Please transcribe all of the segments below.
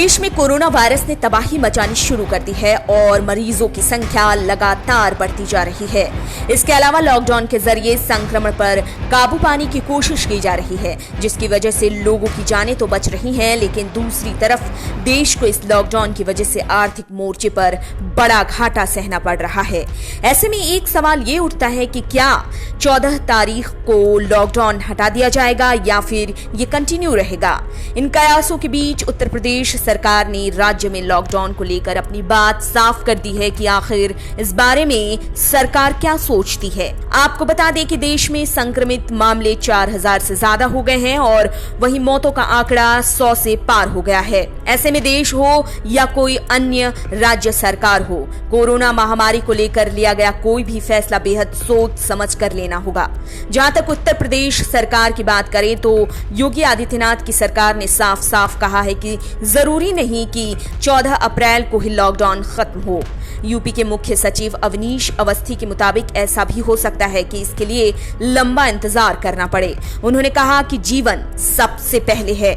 देश में corona virus ने तबाही मचानी शुरू कर दी है और मरीजों की संख्या लगातार बढ़ती जा रही है। इसके अलावा लॉकडाउन के जरिए संक्रमण पर काबू पाने की कोशिश की जा रही है, जिसकी वजह से लोगों की जानें तो बच रही हैं, लेकिन दूसरी तरफ देश को इस लॉकडाउन की वजह से आर्थिक मोर्चे पर बड़ा घाटा सहना पड़ रहा है। ऐसे में एक सवाल ये उठता है कि क्या 14 तारीख को लॉकडाउन हटा दिया जाएगा या फिर ये कंटिन्यू रहेगा। इन कयासों के बीच उत्तर प्रदेश सरकार ने राज्य में लॉकडाउन को लेकर अपनी बात साफ कर दी है कि आखिर इस बारे में सरकार क्या सोचती है। आपको बता दें कि देश में संक्रमित मामले 4000 से ज्यादा हो गए हैं और वहीं मौतों का आंकड़ा 100 से पार हो गया है। ऐसे में देश हो या कोई अन्य राज्य सरकार हो, कोरोना महामारी को लेकर लिया गया कोई भी फैसला बेहद सोच समझ कर लेना होगा। जहां तक उत्तर प्रदेश सरकार की बात करें तो योगी आदित्यनाथ की सरकार ने साफ साफ कहा है कि जरूरी नहीं कि 14 अप्रैल को ही लॉकडाउन खत्म हो। यूपी के मुख्य सचिव अवनीश अवस्थी के मुताबिक ऐसा भी हो सकता है कि इसके लिए लंबा इंतजार करना पड़े। उन्होंने कहा कि जीवन सबसे पहले है।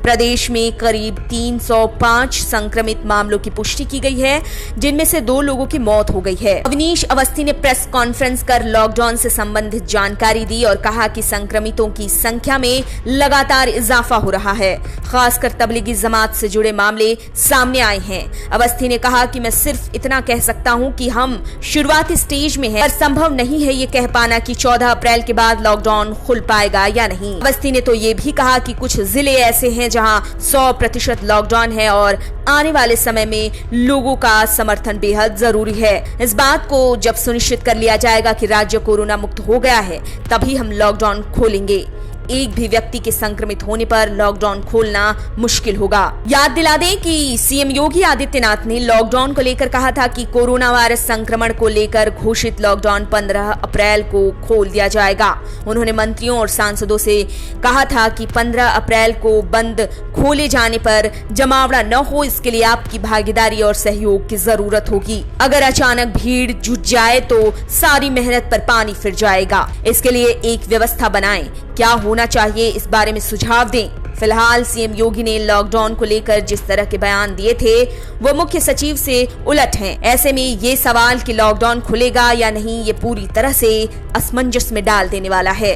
प्रदेश में करीब 305 संक्रमित मामलों की पुष्टि की गई है, जिनमें से 2 लोगों की मौत हो गई है। अवनीश अवस्थी ने प्रेस कॉन्फ्रेंस कर लॉकडाउन से संबंधित जानकारी दी और कहा कि संक्रमितों की संख्या में लगातार इजाफा हो रहा है। खासकर तबलीगी जमात से जुड़े मामले सामने आए हैं। अवस्थी ने कहा कि मैं सिर्फ इतना कह सकता हूं कि हम शुरुआती स्टेज में हैं, पर संभव नहीं है ये कह पाना कि 14 अप्रैल के बाद लॉकडाउन खुल पाएगा या नहीं। अवस्थी ने तो ये भी कहा कि कुछ जिले ऐसे हैं जहां 100% लॉकडाउन है और आने वाले समय में लोगों का समर्थन बेहद जरूरी है। इस बात को जब सुनिश्चित कर लिया जाएगा कि राज्य कोरोना मुक्त हो गया है, तभी हम लॉकडाउन खोलेंगे। एक भी व्यक्ति के संक्रमित होने पर लॉकडाउन खोलना मुश्किल होगा। याद दिला दें कि सीएम योगी आदित्यनाथ ने लॉकडाउन को लेकर कहा था कि कोरोना वायरस संक्रमण को लेकर घोषित लॉकडाउन 15 अप्रैल को खोल दिया जाएगा। उन्होंने मंत्रियों और सांसदों से कहा था कि 15 अप्रैल को बंद खोले जाने पर जमावड़ा न हो, इसके लिए आपकी भागीदारी और सहयोग की जरूरत होगी। अगर अचानक भीड़ जुट जाए तो सारी मेहनत पर पानी फिर जाएगा। इसके लिए एक व्यवस्था बनाएं। क्या होना चाहिए, इस बारे में सुझाव दें। फिलहाल सीएम योगी ने लॉकडाउन को लेकर जिस तरह के बयान दिए थे वो मुख्य सचिव से उलट हैं। ऐसे में ये सवाल कि लॉकडाउन खुलेगा या नहीं, ये पूरी तरह से असमंजस में डाल देने वाला है।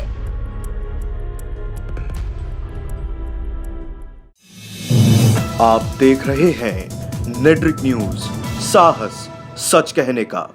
आप देख रहे हैं नेट्रिक न्यूज, साहस सच कहने का।